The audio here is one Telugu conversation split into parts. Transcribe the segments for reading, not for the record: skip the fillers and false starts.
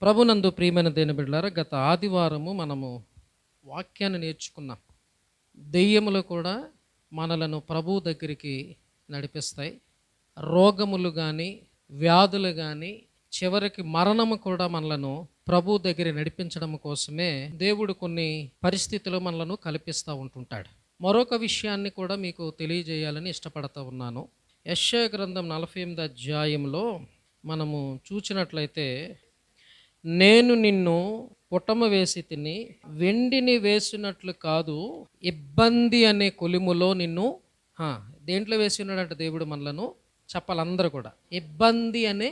ప్రభునందు ప్రియమైన దేని బిడ్డలారా, గత ఆదివారము మనము వాక్యాన్ని నేర్చుకున్నాం. దెయ్యములు కూడా మనలను ప్రభు దగ్గరికి నడిపిస్తాయి. రోగములు కానీ, వ్యాధులు కానీ, చివరికి మరణము కూడా మనలను ప్రభు దగ్గర నడిపించడం కోసమే దేవుడు కొన్ని పరిస్థితులు మనలను కల్పిస్తూ ఉంటుంటాడు. మరొక విషయాన్ని కూడా మీకు తెలియజేయాలని ఇష్టపడతా ఉన్నాను. యెషయా గ్రంథం 48 అధ్యాయంలో మనము చూసినట్లయితే, నేను నిన్ను పుటమ వేసి తిని వెండిని వేసినట్లు కాదు, ఇబ్బంది అనే కొలిములో నిన్ను దేంట్లో వేసి ఉన్నాడంట దేవుడు మనలను. చెప్పాలి అందరూ కూడా. ఇబ్బంది అనే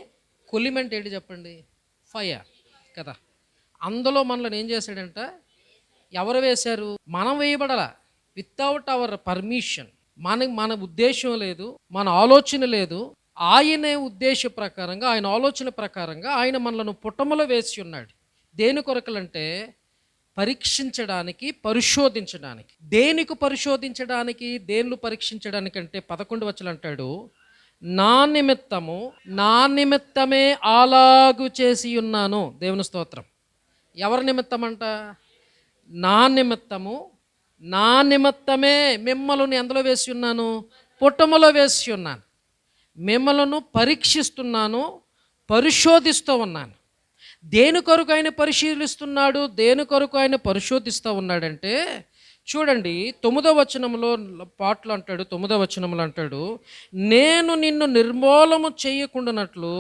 కొలిమెంట్ ఏంటి చెప్పండి? ఫైర్ కదా. అందులో మనల్ని ఏం చేశాడంట? ఎవరు వేశారు? మనం వేయబడాల. Without hour permission. మన ఉద్దేశం లేదు, మన ఆలోచన లేదు. ఆయనే ఉద్దేశ ప్రకారంగా, ఆయన ఆలోచన ప్రకారంగా ఆయన మనలను పుటములో వేసి ఉన్నాడు. దేని కొరకలంటే పరీక్షించడానికి, పరిశోధించడానికి. దేనికి పరిశోధించడానికి, దేనిలో పరీక్షించడానికి అంటే 11 వచనం అంటాడు, నా నిమిత్తమే అలాగు చేసి ఉన్నాను. దేవుని స్తోత్రం. ఎవరి నిమిత్తమంట? నా నిమిత్తమే మిమ్మల్ని ఎందులో వేసి ఉన్నాను? పుటములో వేసి ఉన్నాను. మిమ్మలను పరీక్షిస్తున్నాను, పరిశోధిస్తూ ఉన్నాను. దేని కొరకు ఆయన పరిశీలిస్తున్నాడు, దేని కొరకు ఆయన పరిశోధిస్తూ ఉన్నాడంటే, చూడండి 9వ వచనంలో పాటలు అంటాడు. 9వ వచనంలో అంటాడు, నేను నిన్ను నిర్మూలము చేయకుండానట్లు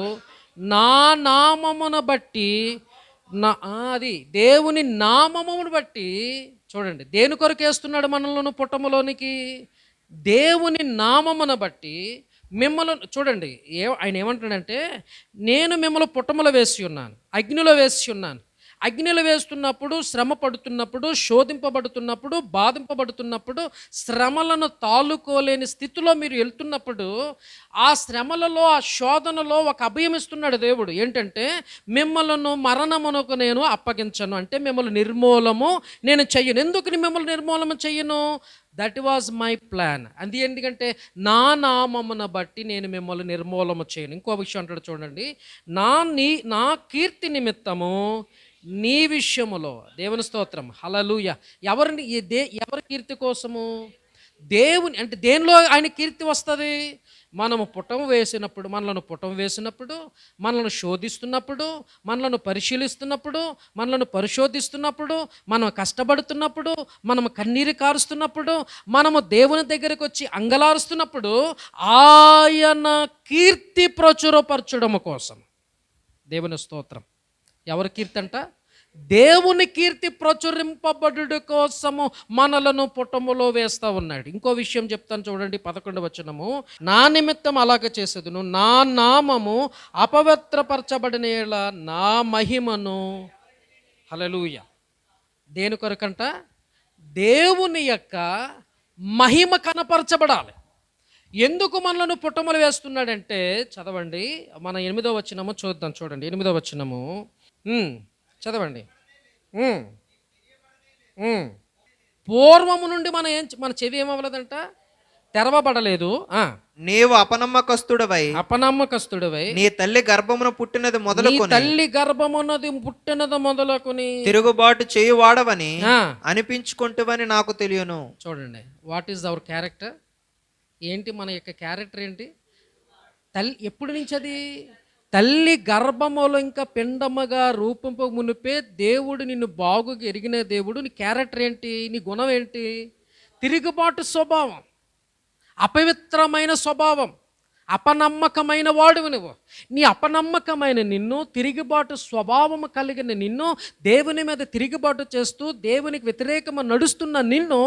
నా నామమును బట్టి, అది దేవుని నామమును బట్టి. చూడండి దేని కొరకు వేస్తున్నాడు మనల్ని పుటములోనికి? దేవుని నామమును బట్టి మిమ్మల్ని. చూడండి ఆయన ఏమంటాడంటే, నేను మిమ్మల్ని పుటములో వేసి ఉన్నాను, అగ్నిలో వేసి ఉన్నాను. అగ్నిలో వేస్తున్నప్పుడు, శ్రమ పడుతున్నప్పుడు, శోధింపబడుతున్నప్పుడు, బాధింపబడుతున్నప్పుడు, శ్రమలను తాలుకోలేని స్థితిలో మీరు వెళ్తున్నప్పుడు, ఆ శ్రమలలో, ఆ శోధనలో ఒక అభయం ఇస్తున్నాడు దేవుడు. ఏంటంటే, మిమ్మల్ని మరణమునకు నేను అప్పగించను, అంటే మిమ్మల్ని నిర్మూలము నేను చెయ్యను. ఎందుకు మిమ్మల్ని నిర్మూలము చెయ్యను? That was my plan. అది ఎందుకంటే నా నామమును బట్టి నేను మిమ్మల్ని నిర్మూలము చేయను. ఇంకో విషయం అంటాడు చూడండి, నా కీర్తి నిమిత్తము నీ విషయములో. దేవుని స్తోత్రం, హల్లెలూయా. ఎవరి కీర్తి కోసము? దేవుని. అంటే దేనిలో ఆయన కీర్తి వస్తుంది? మనము మనలను పుటం వేసినప్పుడు, మనలను శోధిస్తున్నప్పుడు, మనలను పరిశీలిస్తున్నప్పుడు, మనలను పరిశోధిస్తున్నప్పుడు, మనం కష్టపడుతున్నప్పుడు, మనము కన్నీరు కారుస్తున్నప్పుడు, మనము దేవుని దగ్గరికి వచ్చి అంగలారుస్తున్నప్పుడు, ఆయన కీర్తి ప్రచురపరచడం కోసం. దేవుని స్తోత్రం. ఎవరి కీర్తి అంట? దేవుని కీర్తి ప్రచురింపబడుట కోసము మనలను పుటములో వేస్తూ ఉన్నాడు. ఇంకో విషయం చెప్తాను చూడండి, 11వ వచనము, నా నిమిత్తం అలాగ చేసేదును, నా నామము అపవిత్రపరచబడిన యెడల నా మహిమను. హల్లెలూయా. దేని కొరకంట? దేవుని యొక్క మహిమ కనపరచబడాలి. ఎందుకు మనలను పుటములు వేస్తున్నాడంటే, చదవండి, మన 8వ వచనము చూద్దాం. చూడండి 8వ వచనము చదవండి. పూర్వము నుండి మన చెవి ఏమవ్వలేదంట? తెరవబడలేదు. నీవు అపనమ్మకస్తుడవై నీ తల్లి గర్భమున పుట్టినది మొదలుకొని తిరుగుబాటు చేయువాడవని అనిపించుకుంటువని నాకు తెలియను. చూడండి, వాట్ ఈజ్ అవర్ క్యారెక్టర్? ఏంటి మన యొక్క క్యారెక్టర్ ఏంటి? ఎప్పటి నుంచి అది? తల్లి గర్భములో ఇంకా పిండముగా రూపింప మునిపే దేవుడు నిన్ను బాగుగా ఎరిగిన దేవుడు. నీ క్యారెక్టర్ ఏంటి? నీ గుణం ఏంటి? తిరుగుబాటు స్వభావం, అపవిత్రమైన స్వభావం, అపనమ్మకమైన వాడువు నువ్వు. నీ అపనమ్మకమైన నిన్ను, తిరుగుబాటు స్వభావము కలిగిన నిన్ను, దేవుని మీద తిరుగుబాటు చేస్తూ దేవునికి వ్యతిరేకము నడుస్తున్న నిన్ను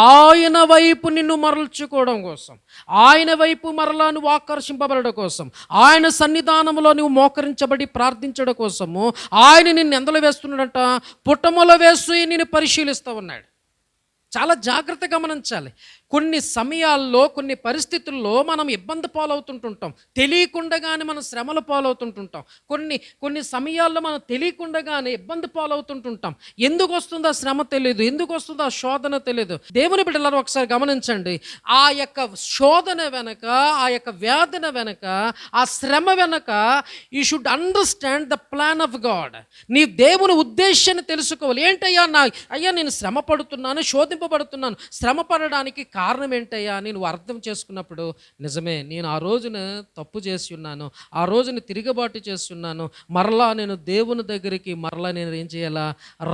ఆయన వైపు నిన్ను మరల్చుకోవడం కోసం, ఆయన వైపు మరలా నువ్వు ఆకర్షింపబడడం కోసం, ఆయన సన్నిధానంలో నువ్వు మోకరించబడి ప్రార్థించడం కోసము ఆయన నిన్ను ఎందులో వేస్తున్నాడంట? పుటములో వేసి నిన్ను పరిశీలిస్తూ ఉన్నాడు. చాలా జాగ్రత్తగా గమనించాలి. కొన్ని సమయాల్లో కొన్ని పరిస్థితుల్లో మనం ఇబ్బంది పాలవుతుంటుంటాం, తెలియకుండానే మనం శ్రమల పాలవుతుంటుంటాం. కొన్ని సమయాల్లో మనం తెలియకుండానే ఇబ్బంది పాలవుతుంటుంటాం. ఎందుకు వస్తుందో ఆ శ్రమ తెలియదు, ఎందుకు వస్తుందో ఆ శోధన తెలియదు. దేవుని బిడ్డలారా ఒకసారి గమనించండి, ఆ యొక్క శోధన వెనక, ఆ యొక్క వేదన వెనక, ఆ శ్రమ వెనక you should understand the plan of God. నీ దేవుని ఉద్దేశాన్ని తెలుసుకోవాలి. ఏంటయ్యా నేను శ్రమ పడుతున్నాను, శోధింపబడుతున్నాను, శ్రమ పడడానికి కారణం ఏంటయ్యా అని నువ్వు అర్థం చేసుకున్నప్పుడు, నిజమే నేను ఆ రోజున తప్పు చేసి ఉన్నాను, ఆ రోజున తిరుగుబాటు చేస్తున్నాను, మరలా నేను దేవుని దగ్గరికి మరలా నేను ఏం చేయాలా,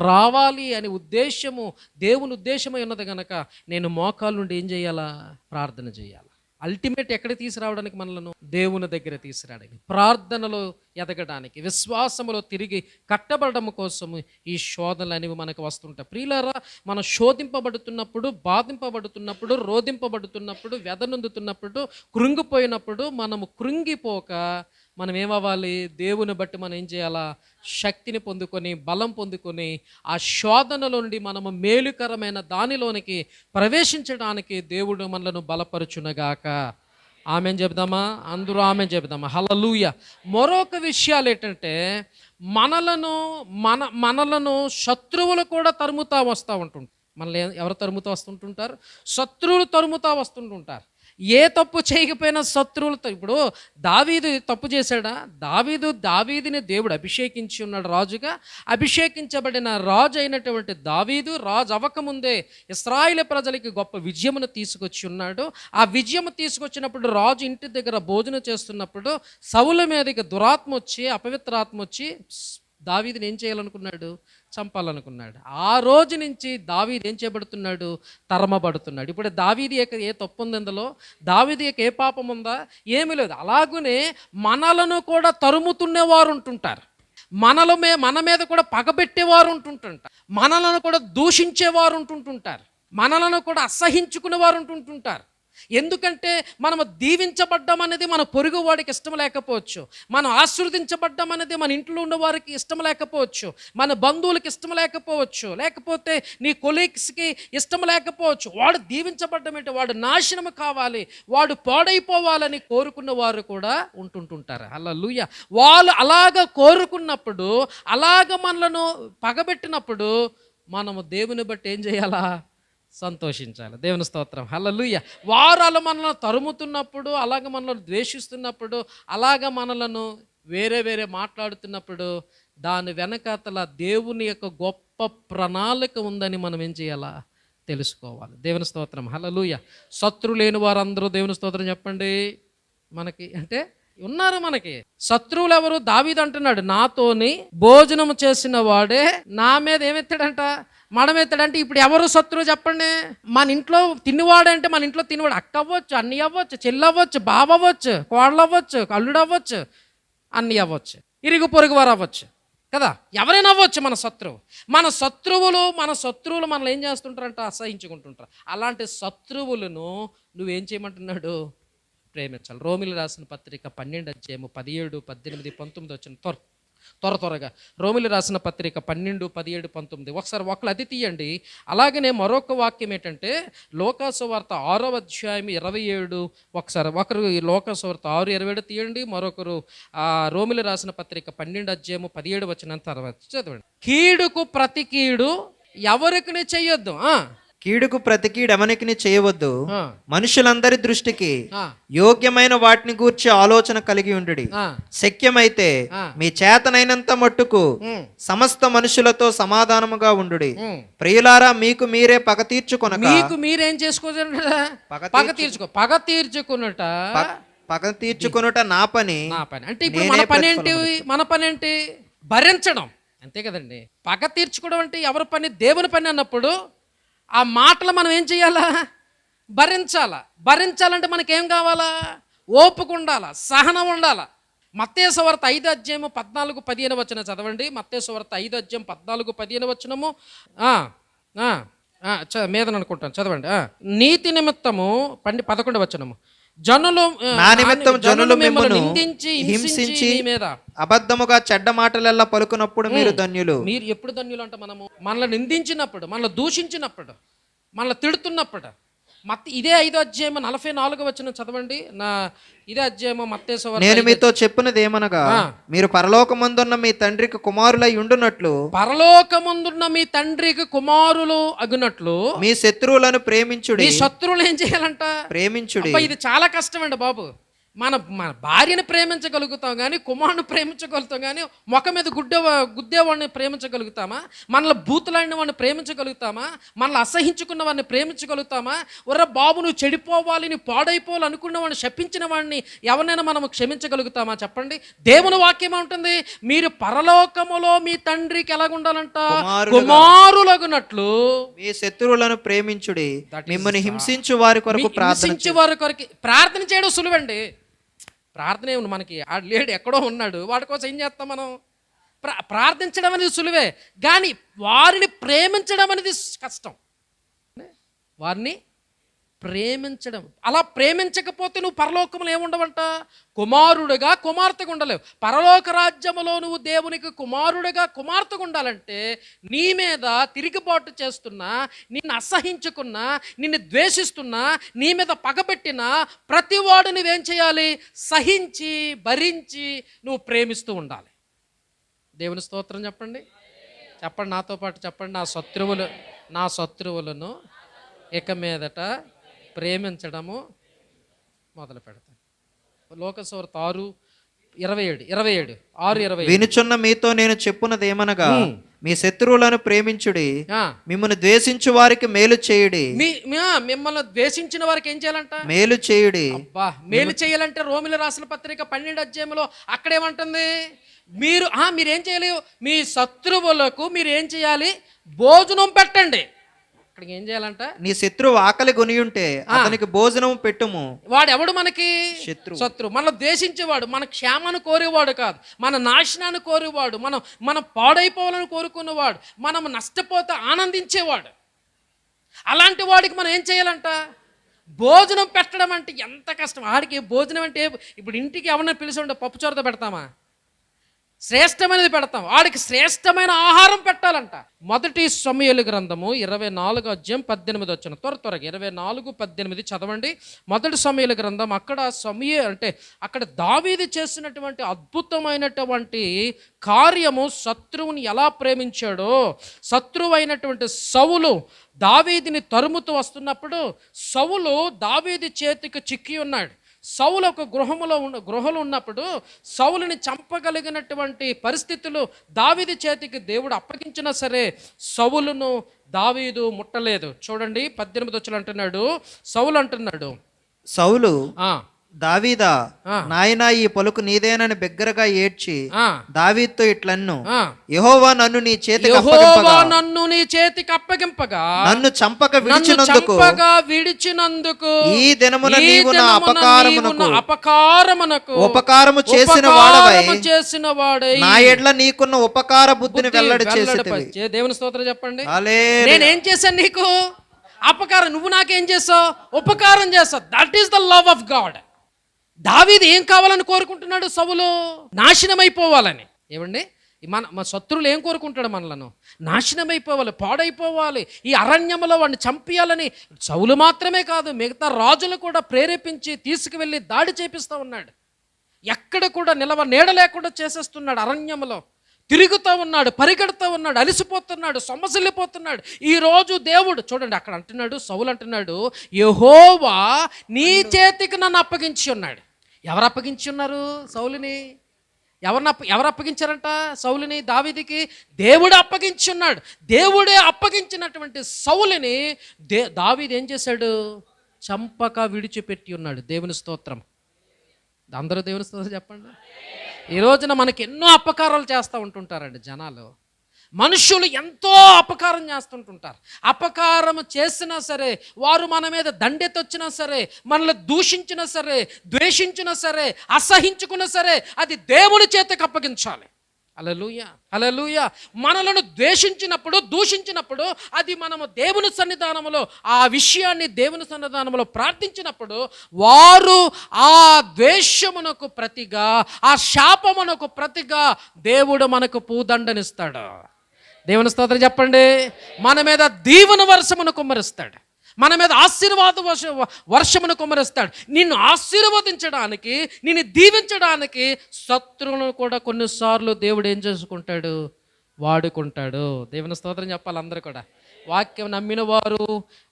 రావాలి అనే ఉద్దేశము దేవుని ఉద్దేశమై ఉన్నది కనుక నేను మోకాళ్ళ నుండి ఏం చేయాలా, ప్రార్థన చేయాలి. అల్టిమేట్ ఎక్కడ తీసుకురావడానికి, మనలను దేవుని దగ్గర తీసుకురావడానికి, ప్రార్థనలో ఎదగడానికి, విశ్వాసములో తిరిగి కట్టబడడం కోసము ఈ శోధనలు అనేవి మనకు వస్తుంటాయి. ప్రియులారా, మనం శోధింపబడుతున్నప్పుడు, బాధింపబడుతున్నప్పుడు, రోధింపబడుతున్నప్పుడు, వ్యధనొందుతున్నప్పుడు, కృంగిపోయినప్పుడు మనము కృంగిపోక మనం ఏమవ్వాలి, దేవుని బట్టి మనం ఏం చేయాలా, శక్తిని పొందుకొని, బలం పొందుకొని, ఆ శోధనలో నుండి మనము మేలుకరమైన దానిలోనికి ప్రవేశించడానికి దేవుడు మనలను బలపరుచునగాక. ఆమెన్ చెబుదామా? అందరూ ఆమెన్ చెబుదామా? హల్లెలూయా. మరొక విషయాలు ఏంటంటే, మనలను శత్రువులు కూడా తరుముతా వస్తూ ఉంటుంటారు. మనల్ని ఎవరు తరుముతూ వస్తుంటుంటారు? శత్రువులు తరుముతా వస్తుంటుంటారు. ఏ తప్పు చేయకపోయినా శత్రువులతో. ఇప్పుడు దావీదు తప్పు చేశాడా? దావీదుని దేవుడు అభిషేకించి ఉన్నాడు రాజుగా. అభిషేకించబడిన రాజు అయినటువంటి దావీదు రాజు అవ్వకముందే ఇశ్రాయేలు ప్రజలకి గొప్ప విజయమును తీసుకొచ్చి ఉన్నాడు. ఆ విజయము తీసుకొచ్చినప్పుడు రాజు ఇంటి దగ్గర భోజనం చేస్తున్నప్పుడు సౌలు మీదకి దురాత్మ వచ్చి, అపవిత్రాత్మ వచ్చి దావీదుని ఏం చేయాలనుకున్నాడు, చంపాలనుకున్నాడు. ఆ రోజు నుంచి దావీదు ఏం చేయబడుతున్నాడు, తరమబడుతున్నాడు. ఇప్పుడు దావీదు ఏ తప్పు ఉంది అందులో? దావీదు ఏ పాపం ఉందా? ఏమీ లేదు. అలాగనే మనలను కూడా తరుముతున్నవారు ఉంటుంటారు, మన మీద కూడా పగబెట్టేవారు ఉంటుంటారు, మనలను కూడా దూషించేవారు ఉంటుంటారు, మనలను కూడా అసహించుకునేవారు ఉంటుంటారు. ఎందుకంటే మనము దీవించబడ్డం అనేది మన పొరుగు వాడికి ఇష్టం లేకపోవచ్చు, మనం ఆశీర్వదించబడ్డం అనేది మన ఇంట్లో ఉన్న వారికి ఇష్టం లేకపోవచ్చు, మన బంధువులకి ఇష్టం లేకపోవచ్చు, లేకపోతే నీ కొలీగ్స్కి ఇష్టం లేకపోవచ్చు. వాడు దీవించబడ్డం అంటే వాడు నాశనం కావాలి, వాడు పాడైపోవాలని కోరుకున్న వారు కూడా ఉంటుంటారు. హల్లెలూయా. వాళ్ళు అలాగ కోరుకున్నప్పుడు, అలాగ మనలను పగబెట్టినప్పుడు మనము దేవుని బట్టి ఏం చేయాలా, సంతోషించాలి. దేవుని స్తోత్రం. హల్లెలూయా. వారు మనల్ని తరుముతున్నప్పుడు, అలాగ మనల్ని ద్వేషిస్తున్నప్పుడు, అలాగ మనలను వేరే మాట్లాడుతున్నప్పుడు, దాని వెనకాతల దేవుని యొక్క గొప్ప ప్రణాళిక ఉందని మనం ఏం చేయాలా, తెలుసుకోవాలి. దేవుని స్తోత్రం. హల్లెలూయా. శత్రువు లేని వారందరూ దేవుని స్తోత్రం చెప్పండి. మనకి అంటే ఉన్నారు. మనకి శత్రువులు ఎవరు? దావీదు అంటున్నాడు, నాతోని భోజనం చేసిన వాడే నా మీద ఏమెత్తాడంట, మడమెత్తాడంటే. ఇప్పుడు ఎవరు శత్రువు చెప్పండి? మన ఇంట్లో తిన్నవాడంటే, మన ఇంట్లో తిన్నవాడు అక్క అవ్వచ్చు, అన్ని అవ్వచ్చు, చెల్లి అవ్వచ్చు, బావ అవ్వచ్చు, కోడలు అవ్వచ్చు, అల్లుడు అవ్వచ్చు, అన్ని అవ్వచ్చు, ఇరుగు పొరుగు వారు అవ్వచ్చు కదా, ఎవరైనా అవ్వచ్చు మన శత్రువు. మన శత్రువులు మనల్ని ఏం చేస్తుంటారంట, అసహించుకుంటుంటారు. అలాంటి శత్రువులను నువ్వేం చేయమంటున్నాడు, ప్రేమించాలి. రోమిలి రాసిన పత్రిక 12 అధ్యాయము 17, 18, 19 వచ్చిన త్వరగా రోమిలి రాసిన పత్రిక 12, 17, 19 ఒకళ్ళు అది తీయండి. అలాగనే మరొక వాక్యం ఏంటంటే లోకాసువార్త 6వ అధ్యాయం 27. ఒకరు లోకాసువార్త 6:27 తీయండి, మరొకరు రోమిలి రాసిన పత్రిక 12 అధ్యాయము 17 వచనం తర్వాత చదవండి. కీడుకు ప్రతి కీడు ఎవరికి చెయ్యొద్దు, కీడుకు ప్రతి కీడు ఎవరికి చేయవద్దు, మనుషులందరి దృష్టికి యోగ్యమైన వాటిని గూర్చి ఆలోచన కలిగి ఉండుడి. శక్యమైతే మీ చేతనైనంత మట్టుకు సమస్త మనుషులతో సమాధానముగా ఉండుడి. ప్రియులారా, మీకు మీరే పగ తీర్చుకొనక. మీకు మీరేం చేసుకోవచ్చు? పగ తీర్చుకొనుట నా పని. అంటే ఇప్పుడు మన పని ఏంటి? భరించడం, అంతే కదండి. పగ తీర్చుకోవడం అంటే ఎవరి పని? దేవుని పని అన్నప్పుడు ఆ మాటలు మనం ఏం చేయాలా? భరించాలంటే మనకేం కావాలా? ఓపిక ఉండాలా, సహనం ఉండాలా. మత్తయి సువార్త 5 అధ్యాయము 14, 15 వచనం చదవండి. మత్తయి సువార్త 5 అధ్యాయం 14, 15 వచనము మీద అనుకుంటాను, చదవండి. నీతి నిమిత్తము 11 వచనము, జనులు మిమ్మల్ని నిందించి హింసించి మీద అబద్ధముగా చెడ్డ మాటలెల్లా పలుకున్నప్పుడు మీరు ధన్యులు. మీరు ఎప్పుడు ధన్యులు అంటే మనల్ని నిందించినప్పుడు, మనల్ని దూషించినప్పుడు, మనల్ని తిడుతున్నప్పుడు, ఇదే 5వ అధ్యాయం 44వ వచనం చదవండి. ఇదే అధ్యాయము మత్తయి సువార్త. నేను మీతో చెప్పినది ఏమనగా, మీరు పరలోకమందున్న మీ తండ్రికి కుమారులై ఉండునట్లు, పరలోకమందున్న మీ తండ్రికి కుమారులు అగునట్లు మీ శత్రువులను ప్రేమించుడి. మీ శత్రువులు ఏం చేయాలంట? ప్రేమించుడి. ఇది చాలా కష్టం అండి బాబు. మన భార్యని ప్రేమించగలుగుతాం కానీ, కుమారుని ప్రేమించగలుగుతాం కానీ, ముఖం మీద గుద్దేవాడిని ప్రేమించగలుగుతామా? మనల్ని బూతులాడిన వాడిని ప్రేమించగలుగుతామా? మనల్ని అసహించుకున్న వాడిని ప్రేమించగలుగుతామా? ఒర్ర బాబు నువ్వు చెడిపోవాలి, నువ్వు పాడైపోవాలి అనుకున్న వాడిని, శపించిన వాడిని ఎవరినైనా మనం క్షమించగలుగుతామా? చెప్పండి. దేవుని వాక్యం ఉంటుంది, మీరు పరలోకములో మీ తండ్రికి ఎలాగుండాలంట? కుమారులగునట్లు మీ శత్రువులను ప్రేమించుడి. మిమ్మల్ని హింసించు వారి కొరకు ప్రార్థన చేయడం సులువండి. ప్రార్థన ఏమి మనకి లేడు, ఎక్కడో ఉన్నాడు, వాడి కోసం ఏం చేస్తాం మనం? ప్రార్థించడం అనేది సులువే, కానీ వారిని ప్రేమించడం అనేది కష్టం. వారిని ప్రేమించడం, అలా ప్రేమించకపోతే నువ్వు పరలోకంలో ఏముండవంట? కుమారుడుగా కుమార్తెగా ఉండలేవు. పరలోక రాజ్యములో నువ్వు దేవునికి కుమారుడుగా కుమార్తెగా ఉండాలంటే నీ మీద తిరుగుబాటు చేస్తున్నా, నిన్ను అసహించుకున్నా, నిన్ను ద్వేషిస్తున్నా, నీ మీద పగబెట్టినా ప్రతివాడు నువ్వేం చేయాలి? సహించి భరించి నువ్వు ప్రేమిస్తూ ఉండాలి. దేవుని స్తోత్రం చెప్పండి. చెప్పండి, నాతో పాటు చెప్పండి. నా శత్రువులను ఇక మీదట ప్రేమించడము మొదలు పెడతాను. లోకసువార్త 6:27 వినుచున్న మీతో నేను చెప్పున్నది ఏమనగా, మీ శత్రువులను ప్రేమించుడి, మిమ్మల్ని ద్వేషించు వారికి మేలు చేయుడి. మిమ్మల్ని ద్వేషించిన వారికి ఏం చేయాలంట? మేలు చేయుడి. అబ్బా, మేలు చేయాలంటే రోమిలి రాసిన పత్రిక 12వ అధ్యాయంలో అక్కడేమంటుంది? మీరేం చేయాలి? మీ శత్రువులకు మీరు ఏం చేయాలి? భోజనం పెట్టండి. ఇక్కడికి ఏం చేయాలంట? నీ శత్రువు ఆకలి కొని ఉంటే అతనికి భోజనం పెట్టుము. వాడు ఎవడు? మనకి శత్రువు. మనల్ని ద్వేషించేవాడు, మన క్షేమాన్ని కోరేవాడు కాదు, మన నాశనాన్ని కోరేవాడు, మనం పాడైపోవాలని కోరుకునేవాడు, మనం నష్టపోతే ఆనందించేవాడు. అలాంటి వాడికి మనం ఏం చేయాలంట? భోజనం పెట్టడం. అంటే ఎంత కష్టం ఆడికి. భోజనం అంటే ఇప్పుడు ఇంటికి ఎవరైనా పిలిచి ఉంటే పప్పుచోరతో పెడతామా? శ్రేష్టమైనది పెడతాం. వాడికి శ్రేష్టమైన ఆహారం పెట్టాలంట. మొదటి సమూయేలు గ్రంథము 24వ అధ్యాయం 18 వచ్చిన త్వరగా 24:18 చదవండి. మొదటి సమూయేలు గ్రంథం. అక్కడ దావీదు చేసినటువంటి అద్భుతమైనటువంటి కార్యము, శత్రువుని ఎలా ప్రేమించాడో. శత్రువు అయినటువంటి సౌలు దావీదుని తరుముతూ వస్తున్నప్పుడు సౌలు దావీదు చేతికి చిక్కి ఉన్నాడు. సౌలు ఒక గృహంలో ఉన్నప్పుడు సౌలుని చంపగలిగినటువంటి పరిస్థితులు దావీదు చేతికి దేవుడు అప్పగించినా సరే సౌలును దావీదు ముట్టలేదు. చూడండి 18 వచనం అంటున్నాడు, సౌలు దావీదా, నాయనా ఈ పలుకు నీదేనని బిగ్గరగా ఏడ్చి దావీదుతో ఇట్లన్ను, యెహోవా నన్ను నీ చేతికి అప్పగింపగా నన్ను చంపక విడిచినందుకు ఈ దినమున నీవు నా అపకారమునకు ఉపకారము చేసిన వాడవై నా ఎడ్ల నీకున్న ఉపకార బుద్ధిని వెల్లడి చేసితివి. దేవుని స్తోత్రం చెప్పండి. నేనేం చేశాను నీకు? అపకారం. నువ్వు నాకేం చేసావు? ఉపకారం చేసావు. That is the love of God. దావీదు ఏం కావాలని కోరుకుంటున్నాడు? సౌలు నాశనం అయిపోవాలని. ఏమండి, మన శత్రువులు ఏం కోరుకుంటాడు? మనలను నాశనం అయిపోవాలి, పాడైపోవాలి, ఈ అరణ్యంలో వాడిని చంపేయాలని. సౌలు మాత్రమే కాదు, మిగతా రాజులు కూడా ప్రేరేపించి తీసుకువెళ్ళి దాడి చేపిస్తూ ఉన్నాడు. ఎక్కడ కూడా నీడ లేకుండా చేసేస్తున్నాడు. అరణ్యంలో తిరుగుతూ ఉన్నాడు, పరిగెడుతూ ఉన్నాడు, అలిసిపోతున్నాడు, సొమ్మసిల్లిపోతున్నాడు. ఈరోజు దేవుడు చూడండి అక్కడ అంటున్నాడు, సౌలు అంటున్నాడు, యెహోవా నీ చేతికి నన్ను అప్పగించి ఉన్నాడు. ఎవరు అప్పగించి ఉన్నారు సౌలుని? ఎవరు అప్పగించారంట సౌలుని? దావీదుకి దేవుడు అప్పగించి ఉన్నాడు. దేవుడే అప్పగించినటువంటి సౌలుని దావీదు ఏం చేశాడు? చంపక విడిచిపెట్టి ఉన్నాడు. దేవుని స్తోత్రం. అందరూ దేవుని స్తోత్రం చెప్పండి. ఈ రోజున మనకి ఎన్నో అపకారాలు చేస్తూ ఉంటుంటారండి జనాలు. మనుషులు ఎంతో అపకారం చేస్తుంటుంటారు. అపకారం చేసినా సరే, వారు మన మీద దండెతొచ్చినా సరే, మనల్ని దూషించినా సరే, ద్వేషించినా సరే, అసహించుకున్నా సరే, అది దేవుని చేతికి అప్పగించాలి. హల్లెలూయా, హల్లెలూయా. మనలను దూషించినప్పుడు అది మనము దేవుని సన్నిధానంలో ఆ విషయాన్ని దేవుని సన్నిధానంలో ప్రార్థించినప్పుడు వారు ఆ ద్వేషమునకు ప్రతిగా, ఆ శాపమునకు ప్రతిగా దేవుడు మనకు పూదండనిస్తాడు. దేవుని స్తోత్రం చెప్పండి. మన మీద దీవెన వర్షమును కుమ్మరిస్తాడు. మన మీద ఆశీర్వాద వర్షమును కుమ్మరిస్తాడు. నిన్ను ఆశీర్వదించడానికి, నిన్ను దీవించడానికి శత్రువులను కూడా కొన్నిసార్లు దేవుడు ఏం చేసుకుంటాడు, వాడుకుంటాడు. దేవుని స్తోత్రం చెప్పాలి అందరూ కూడా. వాక్యం నమ్మిన వారు,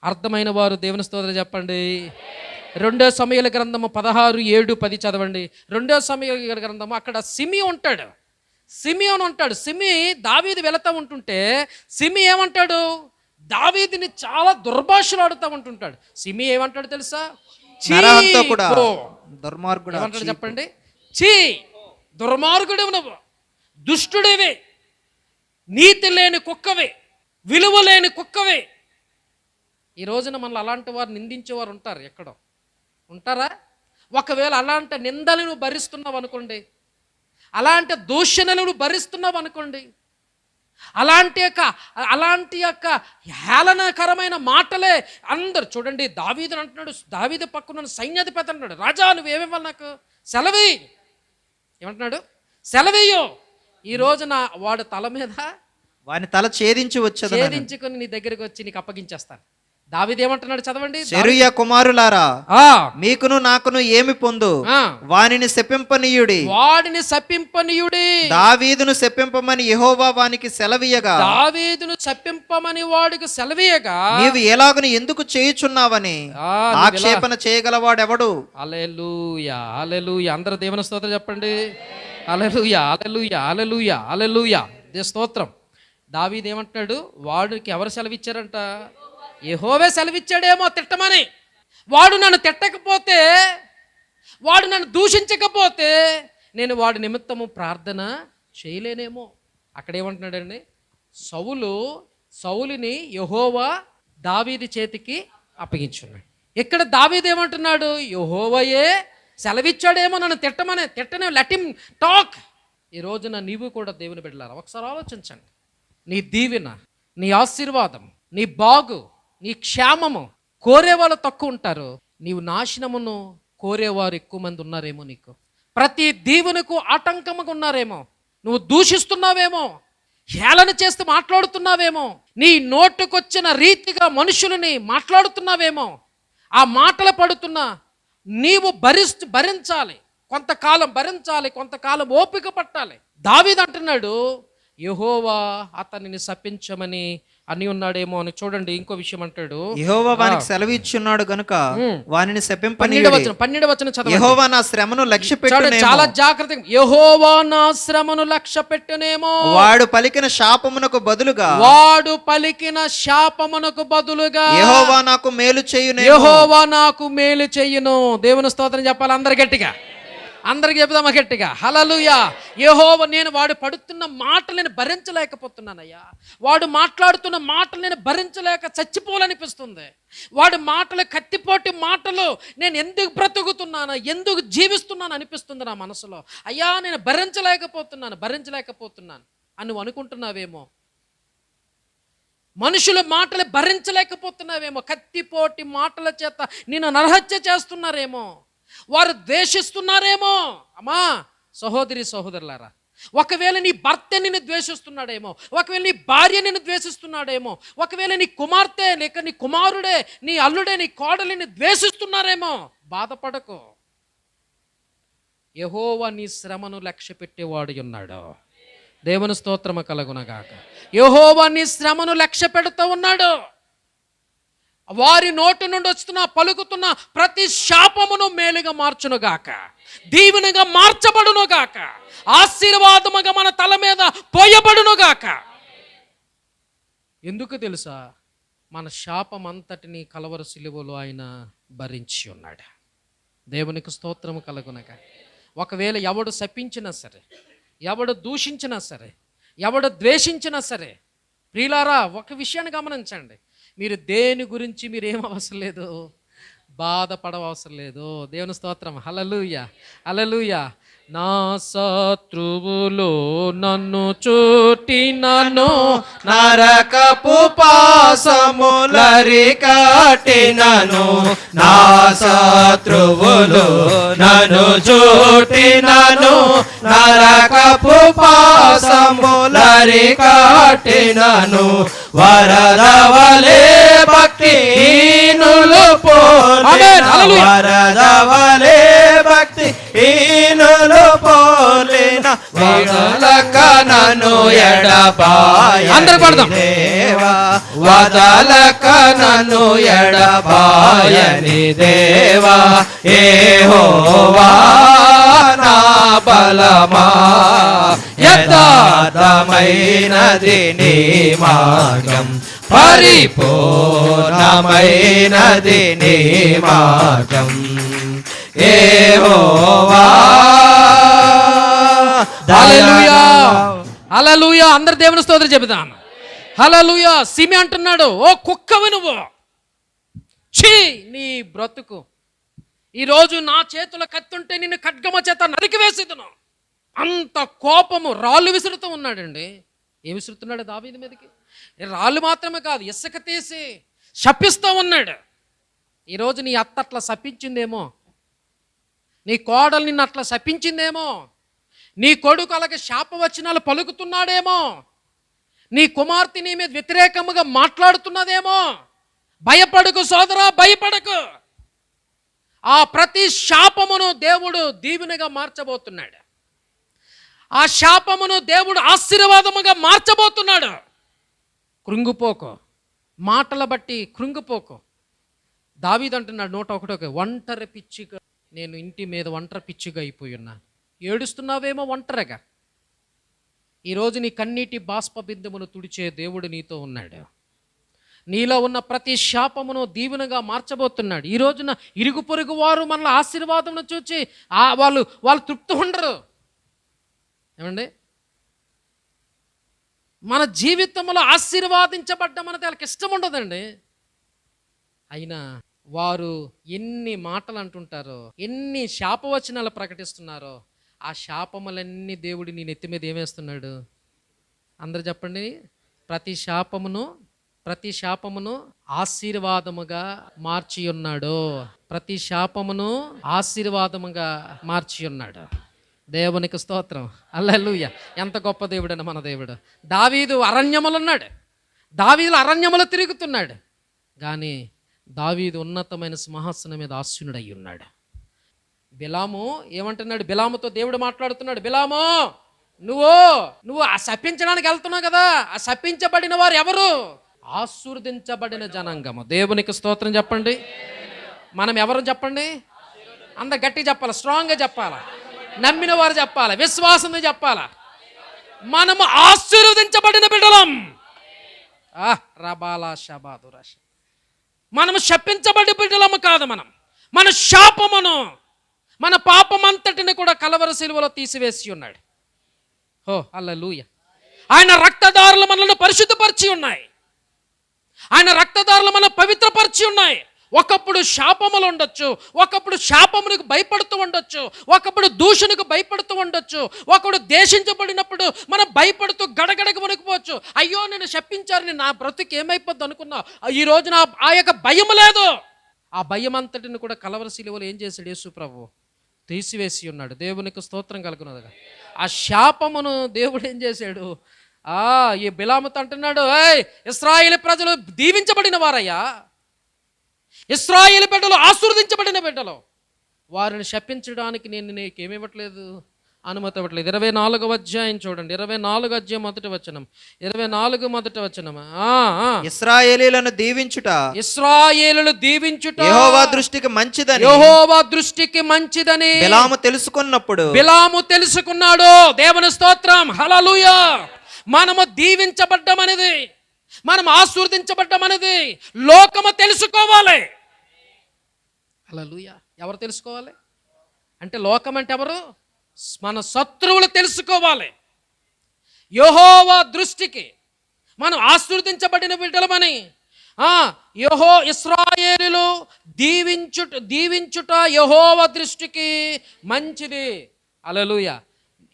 అర్థమైన వారు దేవుని స్తోత్రం చెప్పండి. 2 సమూయేలు గ్రంథము 16:7-10 చదవండి. 2 సమూయేలు గ్రంథము, అక్కడ సిమి ఉంటాడు. సిమియోను ఉంటాడు. సిమి దావీదు వెళతా ఉంటుంటే సిమి ఏమంటాడు, దావీదుని చాలా దుర్భాషలు ఆడుతూ ఉంటుంటాడు. సిమి ఏమంటాడు తెలుసా, నరహంతో కూడా దుర్మార్గుడు ఏమంటాడు చెప్పండి, చీ దుర్మార్గుడు, నువ్వు దుష్టుడివి, నీతి లేని కుక్కవే, విలువ లేని కుక్కవే. ఈ రోజున మనల్ని అలాంటి వారు నిందించేవారు ఉంటారు, ఎక్కడో ఉంటారా? ఒకవేళ అలాంటి నిందలు నువ్వు భరిస్తున్నావు అనుకోండి, అలాంటి దూషణలు నువ్వు భరిస్తున్నావు అనుకోండి, అలాంటి యొక్క హేళనకరమైన మాటలే అందరు చూడండి. దావీదు అంటున్నాడు, దావీదు పక్కన సైన్యాధిపతి అంటున్నాడు, రాజా నువ్వేమివ్వాలి, నాకు సెలవి ఏమంటున్నాడు, సెలవీయో. ఈ రోజున వాడు తల మీద వాని తల ఛేదించుకుని నీ దగ్గరికి వచ్చి నీకు అప్పగించేస్తాను. దావీదు ఏమంటున్నాడు చదవండి, సెరూయా కుమారులారా మీకును నాకును ఏమి పొందు, వానిని శపింపనీయుడి, వాడిని శపింపనీయుడి. దావీదును శపింపమని యెహోవా వానికి సెలవీయగా, దావీదును శపింపమని వాడికి సెలవీయగా, నీవు ఎలాగను ఎందుకు చేయుచున్నావని ఆక్షేపణ చేయగలవాడెవడు? హల్లెలూయా, హల్లెలూయా. అందరూ దేవుని స్తోత్రం చెప్పండి. హల్లెలూయా, హల్లెలూయా, హల్లెలూయా, హల్లెలూయా. స్తోత్రం. దావీదు ఏమంటున్నాడు, వాడికి ఎవరు సెలవిచ్చారంట, యెహోవా సెలవిచ్చాడేమో తిట్టమని. వాడు నన్ను తిట్టకపోతే, వాడు నన్ను దూషించకపోతే నేను వాడి నిమిత్తము ప్రార్థన చేయలేనేమో. అక్కడ ఏమంటున్నాడండి, సౌలుని యెహోవా దావీదు చేతికి అప్పగించున్నాడు. ఇక్కడ దావీదు ఏమంటున్నాడు, యెహోవాయే సెలవిచ్చాడేమో నన్ను తిట్టనే, లెట్ హిమ్ టాక్. ఈ రోజున నీవు కూడా దేవుని బిడ్డలారా ఒకసారి ఆలోచించండి. నీ దీవెన, నీ ఆశీర్వాదం, నీ బాగు, నీ క్షేమము కోరేవాళ్ళు తక్కువ ఉంటారు, నీవు నాశనమును కోరేవారు ఎక్కువ మంది ఉన్నారేమో. నీకు ప్రతి దీవెనకు ఆటంకముగా ఉన్నారేమో, నువ్వు దూషిస్తున్నావేమో, హేళన చేస్తూ మాట్లాడుతున్నావేమో, నీ నోటుకొచ్చిన రీతిగా మనుషులని మాట్లాడుతున్నావేమో. ఆ మాటలు పడుతున్నా నీవు భరించాలి, కొంతకాలం భరించాలి, కొంతకాలం ఓపిక పట్టాలి. దావీదు అంటున్నాడు, యెహోవా అతనిని శపించమని అని ఉన్నాడేమో అని. చూడండి ఇంకో విషయం అంటాడు, యెహోవా వానికి సెలవిచ్చున్నాడు గనుక వానిని శపింపనీయుడి. 12వ వచనం చదవండి. యెహోవా నా శ్రమను లక్ష్యపెట్టునేమో, చాలా జాగ్రత్తగా, యెహోవా నా శ్రమను లక్ష్యపెట్టునేమో, వాడు పలికిన శాపమునకు బదులుగా, యెహోవా నాకు మేలు చేయునేమో, యెహోవా నాకు మేలు చేయును. దేవుని స్తోత్రం చెప్పాలి అందరు గట్టిగా, అందరికి చెప్దామా గట్టిగా, హల్లెలూయా. యెహోవా, నేను వాడు పడుతున్న మాటలు నేను భరించలేకపోతున్నానయ్యా, వాడు మాట్లాడుతున్న మాటలు నేను భరించలేక చచ్చిపోవాలనిపిస్తుంది. వాడి మాటలు, కత్తిపోటి మాటలు, నేను ఎందుకు బ్రతుకుతున్నాను, ఎందుకు జీవిస్తున్నాను అనిపిస్తుంది నా మనసులో. అయ్యా నేను భరించలేకపోతున్నాను అని నువ్వు అనుకుంటున్నావేమో. మనుషుల మాటలు భరించలేకపోతున్నావేమో, కత్తిపోటి మాటల చేత నిన్ను నరహత్య చేస్తున్నారేమో, వారు ద్వేషిస్తున్నారేమో. అమ్మా సహోదరి సహోదరులారా, ఒకవేళ నీ భర్త నిన్ను ద్వేషిస్తున్నాడేమో, ఒకవేళ నీ భార్య నిన్ను ద్వేషిస్తున్నాడేమో, ఒకవేళ నీ కుమార్తె లేక నీ కుమారుడే, నీ అల్లుడే, నీ కోడలిని ద్వేషిస్తున్నారేమో. బాధపడకు, యెహోవా నీ శ్రమను లక్ష్య పెట్టేవాడు ఉన్నాడు. దేవుని స్తోత్రము కలుగునగాక. యెహోవా నీ శ్రమను లక్ష్య పెడుతూ ఉన్నాడు. వారి నోటి నుండి వస్తున్న పలుకుతున్న ప్రతి శాపమును మేలుగా మార్చునుగాక, దీవెనగా మార్చబడునుగాక, ఆశీర్వాదముగా మన తల మీద పోయబడునుగాక. ఎందుకు తెలుసా, మన శాపం అంతటిని కలవర సిలువలో ఆయన భరించి ఉన్నాడు. దేవునికి స్తోత్రము కలుగునగాక. ఒకవేళ ఎవడు శపించినా సరే, ఎవడు దూషించినా సరే, ఎవడు ద్వేషించినా సరే, ప్రియులారా ఒక విషయాన్ని గమనించండి, మీరు దేని గురించి మీరేం అవసరం లేదు, బాధపడవసరం లేదు. దేవుని స్తోత్రం, హల్లెలూయా, హల్లెలూయా. నా శత్రువులు నన్ను చుట్టినను, నరకపు పాశములరి కట్టినను, నా శత్రువులు నన్ను చుట్టినను, నరకపు పాశములరి కట్టినను, వరదవలే భక్తిహీనులు పోలిన, వరదవలే భక్తిహీనులు పోలిన, వదలక నన్ను ఎడబాయని అందరూ పాడదాం. దేవా, వదలక నన్ను ఎడబాయని దేవా, యెహోవా నా బలమా, యథార్థమైనది నీ మార్గం, పరిపూర్ణమైనది నీ మార్గం, యెహోవా. హల్లెలూయా, హల్లెలూయా. అందరు దేవుని స్తోత్రం చెబుతాను. హల్లెలూయా. సిమి అంటున్నాడు, ఓ కుక్కవి నువ్వు, ఛీ నీ బ్రతుకు, ఈరోజు నా చేతుల కత్తుంటే నిన్ను ఖడ్గమ చేత నరికి వేసేదను. అంత కోపము, రాళ్ళు విసురుతూ ఉన్నాడండి. ఏం విసురుతున్నాడు దావీదు మీదకి? రాళ్ళు మాత్రమే కాదు, ఇసుక తీసి శపిస్తూ ఉన్నాడు. ఈరోజు నీ అత్త అట్లా శపించిందేమో, నీ కోడలు నిన్ను అట్లా శపించిందేమో, నీ కొడుకు అలాగే శాపవచనాలు పలుకుతున్నాడేమో, నీ కుమార్తె నీ మీద వ్యతిరేకముగా మాట్లాడుతున్నదేమో. భయపడకు సోదరా, భయపడకు. ఆ ప్రతి శాపమును దేవుడు దీవెనగా మార్చబోతున్నాడు. ఆ శాపమును దేవుడు ఆశీర్వాదముగా మార్చబోతున్నాడు. కృంగిపోకు, మాటల బట్టి కృంగిపోకు. దావీదు అంటున్నాడు 1:1, ఒంటరి పిచ్చిగా నేను ఇంటి మీద ఒంటరి పిచ్చిగా అయిపోయి ఉన్నాను. ఏడుస్తున్నావేమో ఒంటరిగా. ఈరోజు నీ కన్నీటి బాష్ప బిందుమును తుడిచే దేవుడు నీతో ఉన్నాడు. నీలో ఉన్న ప్రతి శాపమును దీవెనగా మార్చబోతున్నాడు. ఈ రోజున ఇరుగు పొరుగు వారు మనల్ని ఆశీర్వాదమును చూచి వాళ్ళు తృప్తి ఉండరు. ఏమండి, మన జీవితంలో ఆశీర్వాదించబడ్డం అనేది వాళ్ళకి ఇష్టం ఉండదండి. అయినా వారు ఎన్ని మాటలు అంటుంటారో, ఎన్ని శాపవచనాలు ప్రకటిస్తున్నారో, ఆ శాపములన్నీ దేవుడు నీ నెత్తి మీద ఏమేస్తున్నాడు? అందరు చెప్పండి. ప్రతి శాపమును ఆశీర్వాదముగా మార్చి ఉన్నాడు. ప్రతి శాపమును ఆశీర్వాదముగా మార్చి ఉన్నాడు. దేవునికి స్తోత్రం. హల్లెలూయా. ఎంత గొప్ప దేవుడని మన దేవుడు. దావీదు అరణ్యములు ఉన్నాడు, దావీదు అరణ్యములు తిరుగుతున్నాడు, కానీ దావీదు ఉన్నతమైన సింహాసనం మీద ఆసీనుడై ఉన్నాడు. బిలాము ఏమంటున్నాడు? బిలాముతో దేవుడు మాట్లాడుతున్నాడు, బిలాము నువ్వు ఆ శపించడానికి వెళ్తున్నావు కదా, ఆ శపించబడిన వారు ఎవరు? ఆశీర్వదించబడిన జనాంగము. దేవునికి స్తోత్రం చెప్పండి. మనం ఎవరు చెప్పండి? అందరు గట్టిగా చెప్పాలి, స్ట్రాంగ్గా చెప్పాలా, నమ్మిన వారు చెప్పాలి, విశ్వాసంతో చెప్పాలా. మనము ఆశీర్వదించబడిన బిడ్డలం. రబాలా షబాదు రష. మనము శపించబడి బిడ్డలము కాదు. మన శాపమును, మన పాపమంతటిని కూడా కలవరి శిలువలో తీసివేసి ఉన్నాడు. ఓ హల్లెలూయా. ఆయన రక్తధారలు మనల్ని పరిశుద్ధపరిచి ఉన్నాయి. ఆయన రక్తధారలు మనం పవిత్రపరిచి ఉన్నాయి. ఒకప్పుడు శాపములు ఉండొచ్చు, ఒకప్పుడు శాపమునికి భయపడుతూ ఉండొచ్చు, ఒకప్పుడు దూషణకు భయపడుతూ ఉండొచ్చు, ఒకప్పుడు దేశించబడినప్పుడు మనం భయపడుతూ గడగడగ వణికిపోవచ్చు. అయ్యో నేను శపించారని నా బ్రతుకు ఏమైపోద్ది అనుకున్నా. ఈ రోజున ఆ యొక్క భయం లేదు. ఆ భయం అంతటిని కూడా కలవరి శిలువలో ఏం చేశాడు? యేసు ప్రభువు తీసివేసి ఉన్నాడు. దేవునికి స్తోత్రం కలుగునదిగా. ఆ శాపమును దేవుడు ఏం చేశాడు? ఈ బిలాముతో అంటున్నాడు, ఇశ్రాయేలు ప్రజలు దీవించబడిన వారయ్యా, ఇశ్రాయేలు బిడ్డలు ఆశీర్వదించబడిన బిడ్డలు, వారిని శపించడానికి నేను నీకేమివ్వట్లేదు, అనుమతి ఇవ్వట్లేదు. 24వ అధ్యాయం చూడండి, 24వ అధ్యాయం మొదటి వచనం, 24 మొదటి వచనం. ఇశ్రాయేలీయులను దీవించుట, ఇశ్రాయేలును దీవించుట యెహోవా దృష్టికి మంచిదని, యెహోవా దృష్టికి మంచిదని బిలాము తెలుసుకున్నప్పుడు, బిలాము తెలుసుకున్నాడు. దేవుని స్తోత్రం. హల్లెలూయా. మనము దీవించబడ్డమనేది, మనం ఆశీర్వదించబడ్డమనేది లోకము తెలుసుకోవాలి. హల్లెలూయా. ఎవరు తెలుసుకోవాలి అంటే? లోకం అంటే ఎవరు? మన శత్రువులు తెలుసుకోవాలి. యెహోవా దృష్టికి మనం ఆశీర్వదించబడిన బిడ్డలమని, ఇశ్రాయేలులు దీవించుట యెహోవా దృష్టికి మంచిది. హల్లెలూయా.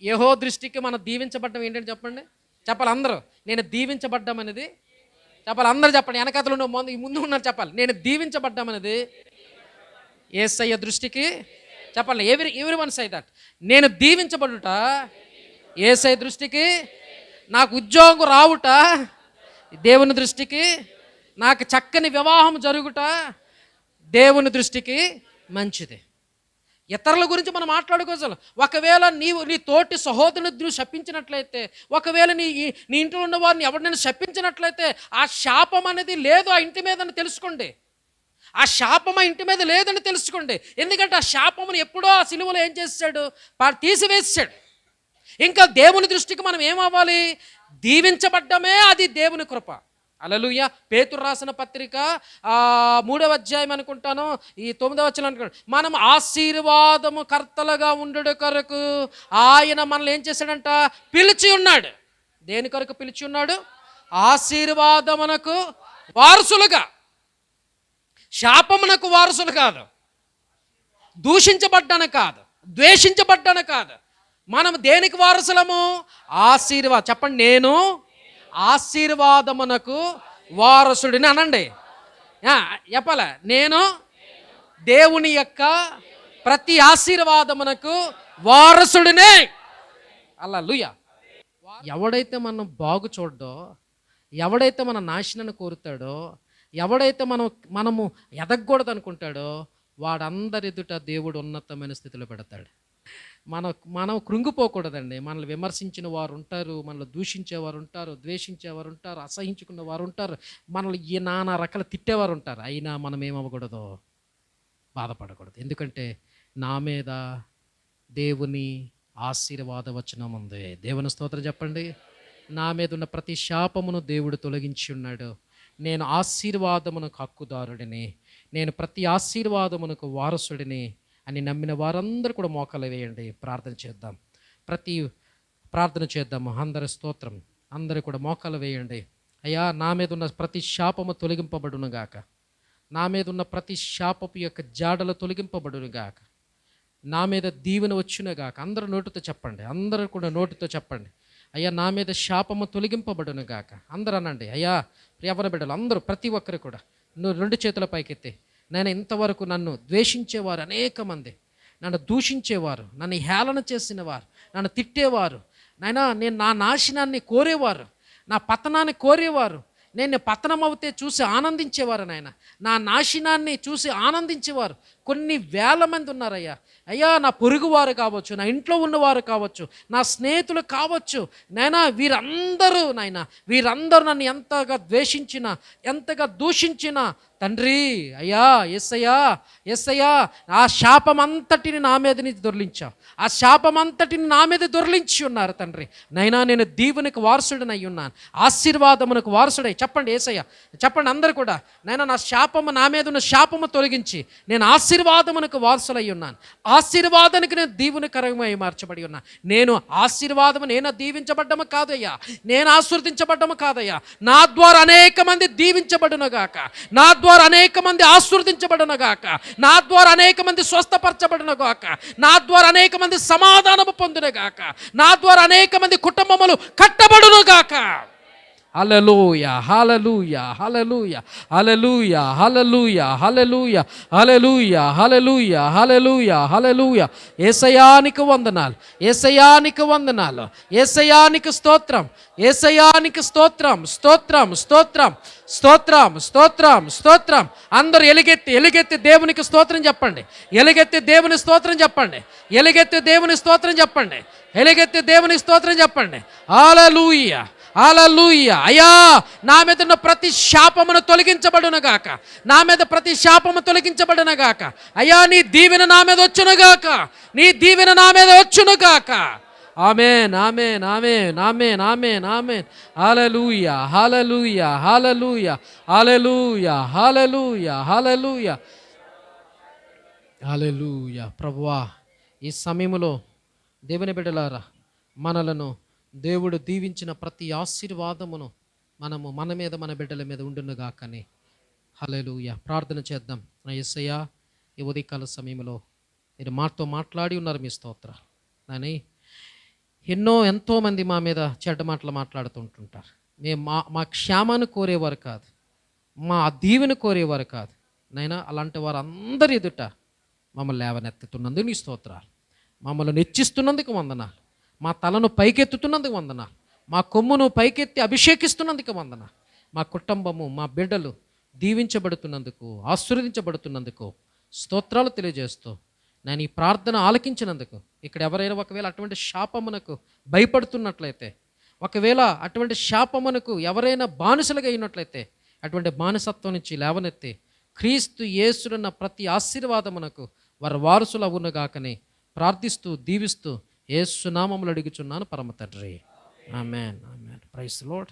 యెహోవా దృష్టికి మనం దీవించబడ్డం ఏంటంటే చెప్పండి, చెప్పాలి అందరూ. నేను దీవించబడ్డం అనేది చెప్పాలి అందరూ, చెప్పండి. వెనకతలు ముందు ఉన్నారు చెప్పాలి. నేను దీవించబడ్డం అనేది యేసయ్య దృష్టికి చెప్పాలి. ఎవరి వన్ సై దట్. నేను దీవించబడుట యేసయ్య దృష్టికి, నాకు ఉద్యోగం రావుట దేవుని దృష్టికి, నాకు చక్కని వివాహం జరుగుట దేవుని దృష్టికి మంచిది. ఇతరుల గురించి మనం మాట్లాడుకోవచ్చు. ఒకవేళ నీ తోటి సహోదరుని నువ్వు శపించినట్లయితే, ఒకవేళ నీ ఇంట్లో ఉన్న వారిని ఎవరినైనా శపించినట్లయితే, ఆ శాపం అనేది లేదు ఆ ఇంటి మీద అని తెలుసుకోండి. ఆ శాపం ఆ ఇంటి మీద లేదని తెలుసుకోండి. ఎందుకంటే ఆ శాపమును ఎప్పుడో ఆ సిలువలో ఏం చేశాడు, తీసివేసాడు. ఇంకా దేవుని దృష్టికి మనం ఏమవ్వాలి, దీవించబడ్డమే అది దేవుని కృప. హల్లెలూయా. పేతురు రాసిన పత్రిక 3వ అధ్యాయం అనుకుంటాను, ఈ 9వ వచనం అనుకుంటాను. మనం ఆశీర్వాదము కర్తలుగా ఉండుట కొరకు ఆయన మనల్ని ఏం చేశాడంట, పిలిచి ఉన్నాడు. దేని కొరకు పిలిచి ఉన్నాడు, ఆశీర్వాదమునకు వారసులుగా. శాపమునకు వారసులు కాదు, దూషించబడ్డాను కాదు, ద్వేషించబడ్డాను కాదు. మనం దేనికి వారసులము, చెప్పండి, నేను ఆశీర్వాదమునకు వారసుడిని అనండి. చెప్పాల, నేను దేవుని యొక్క ప్రతి ఆశీర్వాదమునకు వారసుడినే. హల్లెలూయా. ఎవడైతే మనం బాగు చూడ్డో, ఎవడైతే మన నాశనాన్ని కోరుతాడో, ఎవడైతే మనము ఎదగకూడదు అనుకుంటాడో, వాడందరి ఎదుట దేవుడు ఉన్నతమైన స్థితిలో పెడతాడు. మనం కృంగిపోకూడదండి. మనల్ని విమర్శించిన వారు ఉంటారు, మనల్ని దూషించేవారు ఉంటారు, ద్వేషించేవారు ఉంటారు, అసహించుకున్న వారు ఉంటారు, మనల్ని నానా రకాల తిట్టేవారు ఉంటారు. అయినా మనం ఏమవ్వకూడదు, బాధపడకూడదు. ఎందుకంటే నా మీద దేవుని ఆశీర్వాద వచనం ఉంది. దేవుని స్తోత్రం చెప్పండి. నా మీద ఉన్న ప్రతి శాపమును దేవుడు తొలగించి ఉన్నాడు. నేను ఆశీర్వాదమునకు హక్కుదారుడిని, నేను ప్రతి ఆశీర్వాదమునకు వారసుడిని అని నమ్మిన వారందరూ కూడా మోకాలు వేయండి. ప్రార్థన చేద్దాం, ప్రార్థన చేద్దాము. అందరి స్తోత్రం, అందరూ కూడా మోకాలు వేయండి. అయ్యా, నా మీద ఉన్న ప్రతి శాపము తొలగింపబడును గాక, నా మీద ఉన్న ప్రతి శాపపు యొక్క జాడలు తొలగింపబడును గాక, నా మీద దీవెన వచ్చును గాక. అందరూ నోటితో చెప్పండి, అందరూ కూడా నోటితో చెప్పండి. అయ్యా, నా మీద శాపము తొలగింపబడును గాక. అందరూ అనండి. అయ్యా, యవ్వన బిడ్డలు అందరూ, ప్రతి ఒక్కరు కూడా నువ్వు 2 చేతుల పైకెత్తి. నేను ఇంతవరకు నన్ను ద్వేషించేవారు అనేక మంది, నన్ను దూషించేవారు, నన్ను హేళన చేసిన వారు, నన్ను తిట్టేవారు, నేను నా నాశనాన్ని కోరేవారు, నా పతనాన్ని కోరేవారు, నేను పతనం అవుతే చూసి ఆనందించేవారు, నా నాశనాన్ని చూసి ఆనందించేవారు కొన్ని వేల మంది ఉన్నారయ్యా. అయ్యా, నా పొరుగువారు కావచ్చు, నా ఇంట్లో ఉన్నవారు కావచ్చు, నా స్నేహితులు కావచ్చు, వీరందరూ నన్ను ఎంతగా ద్వేషించినా, ఎంతగా దూషించినా, తండ్రి అయ్యా, యేసయ్యా, ఆ శాపమంతటిని నా మీద నుంచి దొర్లించావు, ఆ శాపమంతటిని నా మీద దొర్లించి ఉన్నారు తండ్రి. నేను దీవునికి వారసుడినై ఉన్నాను, ఆశీర్వాదమునకు వారసుడై. చెప్పండి యేసయ్య, చెప్పండి అందరు కూడా. నా శాపము, నా మీద ఉన్న శాపము తొలగించి నేను ఆశీర్వాదమునకు వారసులై ఉన్నాను. ఆశీర్వాదానికి నేను దీవునికరమై మార్చబడి ఉన్నాను. నేను ఆశీర్వాదము, నేను దీవించబడ్డము కాదయ్యా, నేను ఆశీర్వదించబడ్డము కాదయ్యా. నా ద్వారా అనేక మంది దీవించబడునుగాక, నా ద్వారా అనేక మంది ఆశీర్వదించబడునుగాక, నా ద్వారా అనేక మంది స్వస్థపరచబడునుగాక, నా ద్వారా అనేక మంది సమాధానము పొందునుగాక, నా ద్వారా అనేక మంది కుటుంబములు కట్టబడునుగాక. హల్లెలూయా, హల్లెలూయా, హల్లెలూయా, హల్లెలూయా, హల్లెలూయా, హల్లెలూయా, హల్లెలూయా, హల్లెలూయా, హల్లెలూయా, హల్లెలూయా. యేసయ్యానికి వందనాలు, యేసయ్యానికి వందనాలు, యేసయ్యానికి స్తోత్రం, యేసయ్యానికి స్తోత్రం, స్తోత్రం, స్తోత్రం, స్తోత్రం, స్తోత్రం, స్తోత్రం. అందరూ ఎలుగెత్తి దేవునికి స్తోత్రం చెప్పండి. ఎలుగెత్తి దేవుని స్తోత్రం చెప్పండి. ఎలుగెత్తి దేవుని స్తోత్రం చెప్పండి. ఎలుగెత్తి దేవుని స్తోత్రం చెప్పండి. హల్లెలూయా, హల్లెలూయా. అయ్యా, నా మీద ఉన్న ప్రతి శాపమును తొలగించబడునుగాక, నా మీద ప్రతి శాపము తొలగించబడునుగాక. అయ్యా, నీ దీవెన నా మీద వచ్చునుగాక, నీ దీవెన నా మీద వచ్చునుగాక. ఆమేన్, ఆమేన్, ఆమేన్, ఆమేన్, ఆమేన్, ఆమేన్. హల్లెలూయా, హల్లెలూయా, హల్లెలూయా, హల్లెలూయా, హల్లెలూయా, హల్లెలూయా, హల్లెలూయా. ప్రభువా, ఈ సమయములో దేవుని బిడ్డలారా, మనలను దేవుడు దీవించిన ప్రతి ఆశీర్వాదమును మన మీద, మన బిడ్డల మీద ఉండునుగాకని. హల్లెలూయా. ప్రార్థన చేద్దాం. నా యేసయ్యా, ఈ ఉదయకాల సమయంలో మీరు మాతో మాట్లాడి ఉన్నారు. మీ స్తోత్ర అని ఎంతోమంది మా మీద చెడ్డ మాటలు మాట్లాడుతుంటుంటారు. మేము మా క్షేమాన్ని కోరేవారు కాదు, మా దీవెని కోరేవారు కాదు. నైనా అలాంటి వారు అందరి ఎదుట మమ్మల్ని లేవనెత్తుతున్నందుకు నీ స్తోత్రాలు, మమ్మల్ని హెచ్చిస్తున్నందుకు వందనాలు, మా తలను పైకెత్తుతున్నందుకు వందనాలు, మా కొమ్మును పైకెత్తి అభిషేకిస్తున్నందుకు వందనాలు, మా కుటుంబము మా బిడ్డలు దీవించబడుతున్నందుకు ఆశీర్వదించబడుతున్నందుకు స్తోత్రాలు తెలియజేస్తూ నేను ఈ ప్రార్థన ఆలకించినందుకు, ఇక్కడ ఎవరైనా ఒకవేళ అటువంటి శాపమునకు భయపడుతున్నట్లయితే, ఒకవేళ అటువంటి శాపమునకు ఎవరైనా బానిసలుగా అయినట్లయితే అటువంటి బానిసత్వం నుంచి లేవనెత్తి క్రీస్తు యేసునున్న ప్రతి ఆశీర్వాదమునకు వారి వారసులు అవునుగాకని ప్రార్థిస్తూ దీవిస్తూ యేసు నామములో అడుగుచున్నాను పరమ తండ్రి. ఆమేన్. ఆమేన్. Praise the lord.